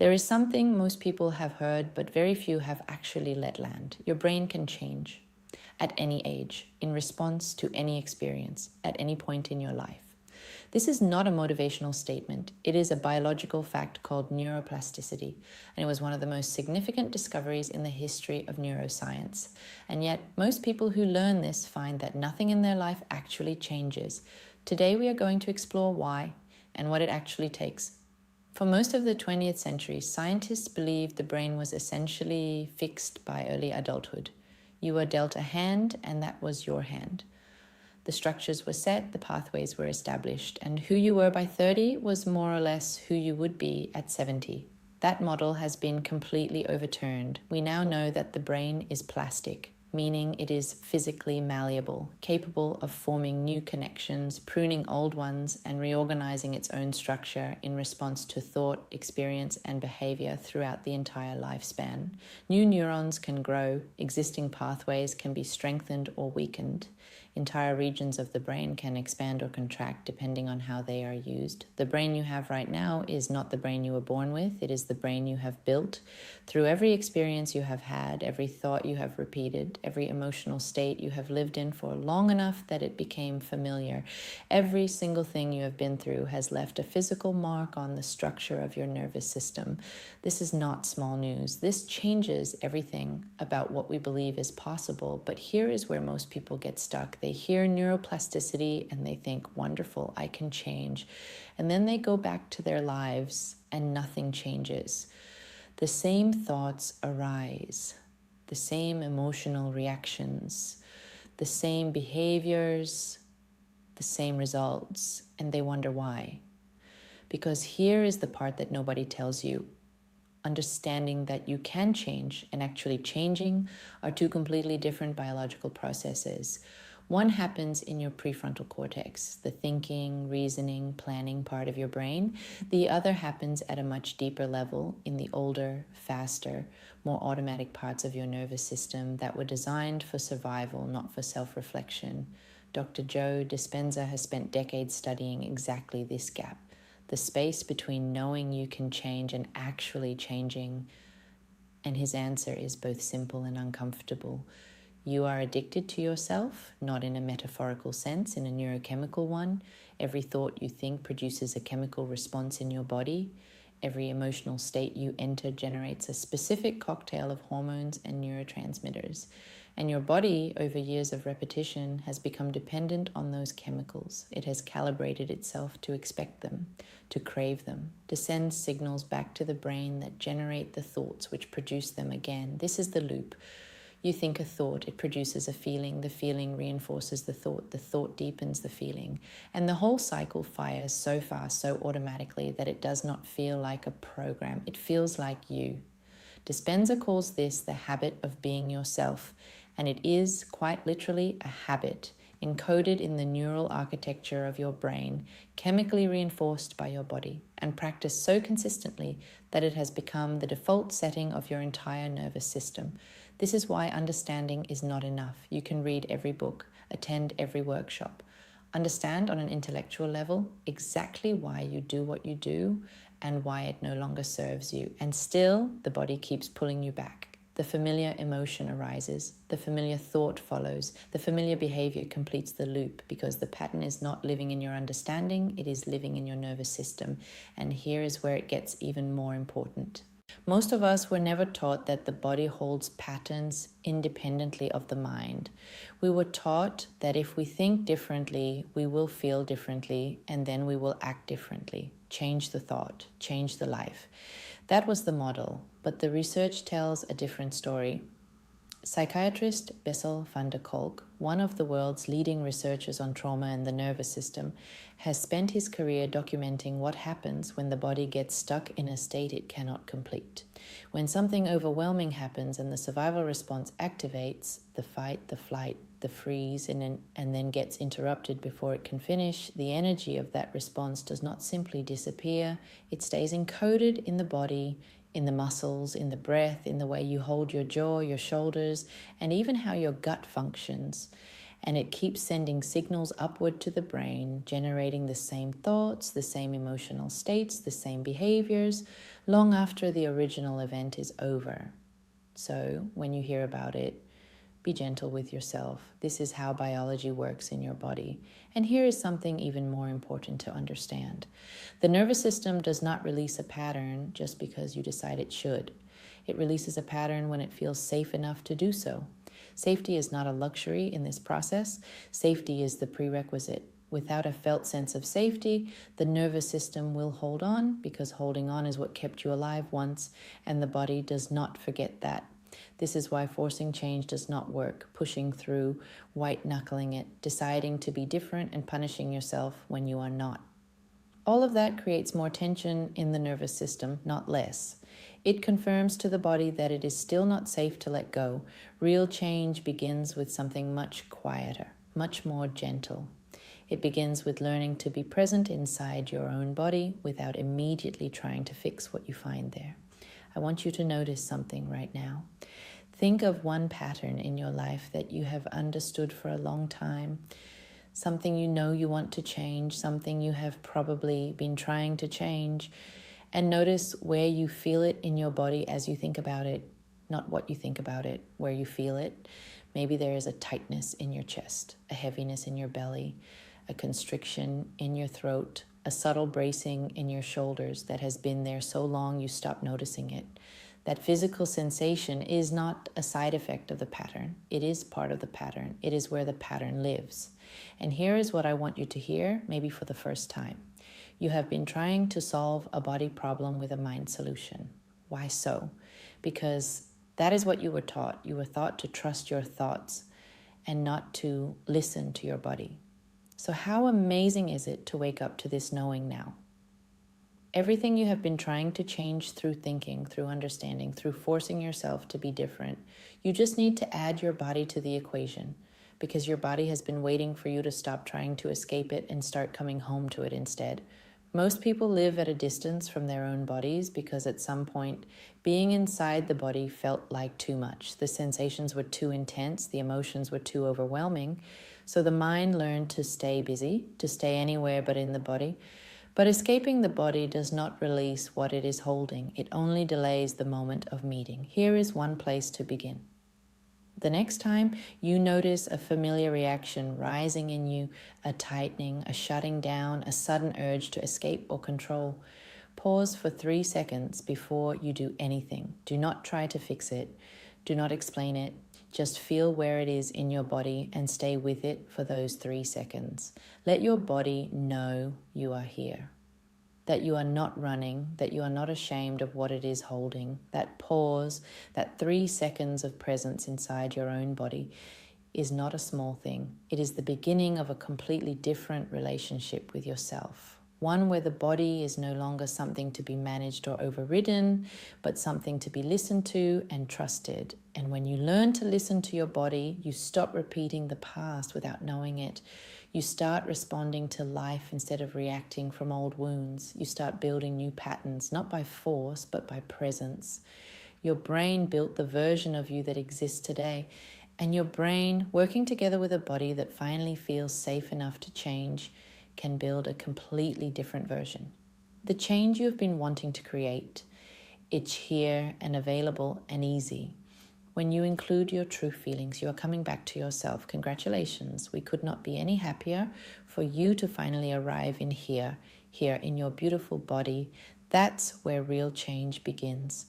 There is something most people have heard, but very few have actually let land. Your brain can change at any age, in response to any experience, at any point in your life. This is not a motivational statement. It is a biological fact called neuroplasticity, and it was one of the most significant discoveries in the history of neuroscience. And yet, most people who learn this find that nothing in their life actually changes. Today, we are going to explore why and what it actually takes. For most of the 20th century, scientists believed the brain was essentially fixed by early adulthood. You were dealt a hand, and that was your hand. The structures were set, the pathways were established, and who you were by 30 was more or less who you would be at 70. That model has been completely overturned. We now know that the brain is plastic, meaning it is physically malleable, capable of forming new connections, pruning old ones, and reorganizing its own structure in response to thought, experience, and behavior throughout the entire lifespan. New neurons can grow, existing pathways can be strengthened or weakened. Entire regions of the brain can expand or contract depending on how they are used. The brain you have right now is not the brain you were born with. It is the brain you have built through every experience you have had, every thought you have repeated, every emotional state you have lived in for long enough that it became familiar. Every single thing you have been through has left a physical mark on the structure of your nervous system. This is not small news. This changes everything about what we believe is possible, but here is where most people get stuck. They hear neuroplasticity and they think, wonderful, I can change. And then they go back to their lives and nothing changes. The same thoughts arise, the same emotional reactions, the same behaviors, the same results, and they wonder why. Because here is the part that nobody tells you. Understanding that you can change and actually changing are two completely different biological processes. One happens in your prefrontal cortex, the thinking, reasoning, planning part of your brain. The other happens at a much deeper level in the older, faster, more automatic parts of your nervous system that were designed for survival, not for self-reflection. Dr. Joe Dispenza has spent decades studying exactly this gap, the space between knowing you can change and actually changing. And his answer is both simple and uncomfortable. You are addicted to yourself, not in a metaphorical sense, in a neurochemical one. Every thought you think produces a chemical response in your body. Every emotional state you enter generates a specific cocktail of hormones and neurotransmitters. And your body, over years of repetition, has become dependent on those chemicals. It has calibrated itself to expect them, to crave them, to send signals back to the brain that generate the thoughts which produce them again. This is the loop. You think a thought, it produces a feeling, the feeling reinforces the thought deepens the feeling, and the whole cycle fires so fast, so automatically that it does not feel like a program. It feels like you. Dispenza calls this the habit of being yourself, and it is quite literally a habit encoded in the neural architecture of your brain, chemically reinforced by your body, and practiced so consistently that it has become the default setting of your entire nervous system. This is why understanding is not enough. You can read every book, attend every workshop, understand on an intellectual level exactly why you do what you do and why it no longer serves you. And still, the body keeps pulling you back. The familiar emotion arises, the familiar thought follows, the familiar behavior completes the loop because the pattern is not living in your understanding, it is living in your nervous system. And here is where it gets even more important. Most of us were never taught that the body holds patterns independently of the mind. We were taught that if we think differently, we will feel differently, and then we will act differently. Change the thought, change the life. That was the model, but the research tells a different story. Psychiatrist Bessel van der Kolk, one of the world's leading researchers on trauma and the nervous system, has spent his career documenting what happens when the body gets stuck in a state it cannot complete. When something overwhelming happens and the survival response activates, the fight, the flight, the freeze, and then gets interrupted before it can finish, the energy of that response does not simply disappear. It stays encoded in the body, in the muscles, in the breath, in the way you hold your jaw, your shoulders, and even how your gut functions. and it keeps sending signals upward to the brain, generating the same thoughts, the same emotional states, the same behaviors, long after the original event is over. So when you hear about it, be gentle with yourself. This is how biology works in your body. And here is something even more important to understand. The nervous system does not release a pattern just because you decide it should. It releases a pattern when it feels safe enough to do so. Safety is not a luxury in this process. Safety is the prerequisite. Without a felt sense of safety, the nervous system will hold on, because holding on is what kept you alive once, and the body does not forget that. This is why forcing change does not work, pushing through, white-knuckling it, deciding to be different and punishing yourself when you are not. All of that creates more tension in the nervous system, not less. It confirms to the body that it is still not safe to let go. Real change begins with something much quieter, much more gentle. It begins with learning to be present inside your own body without immediately trying to fix what you find there. I want you to notice something right now. Think of one pattern in your life that you have understood for a long time, something you know you want to change, something you have probably been trying to change, and notice where you feel it in your body as you think about it, not what you think about it, where you feel it. Maybe there is a tightness in your chest, a heaviness in your belly, a constriction in your throat, a subtle bracing in your shoulders that has been there so long you stop noticing it. That physical sensation is not a side effect of the pattern. It is part of the pattern. It is where the pattern lives. And here is what I want you to hear, maybe for the first time. You have been trying to solve a body problem with a mind solution. Why so? Because that is what you were taught. You were taught to trust your thoughts and not to listen to your body. So how amazing is it to wake up to this knowing now? Everything you have been trying to change through thinking, through understanding, through forcing yourself to be different, you just need to add your body to the equation, because your body has been waiting for you to stop trying to escape it and start coming home to it instead. Most people live at a distance from their own bodies because at some point, being inside the body felt like too much. The sensations were too intense, the emotions were too overwhelming, so the mind learned to stay busy, to stay anywhere but in the body. But escaping the body does not release what it is holding. It only delays the moment of meeting. Here is one place to begin. The next time you notice a familiar reaction rising in you, a tightening, a shutting down, a sudden urge to escape or control, pause for 3 seconds before you do anything. Do not try to fix it. Do not explain it. Just feel where it is in your body and stay with it for those 3 seconds. Let your body know you are here, that you are not running, that you are not ashamed of what it is holding. That pause, that 3 seconds of presence inside your own body is not a small thing. It is the beginning of a completely different relationship with yourself. One where the body is no longer something to be managed or overridden, but something to be listened to and trusted. And when you learn to listen to your body, you stop repeating the past without knowing it. You start responding to life instead of reacting from old wounds. You start building new patterns, not by force, but by presence. Your brain built the version of you that exists today. And your brain, working together with a body that finally feels safe enough to change, can build a completely different version. The change you have been wanting to create, it's here and available and easy. When you include your true feelings, you are coming back to yourself. Congratulations. We could not be any happier for you to finally arrive in here in your beautiful body. That's where real change begins.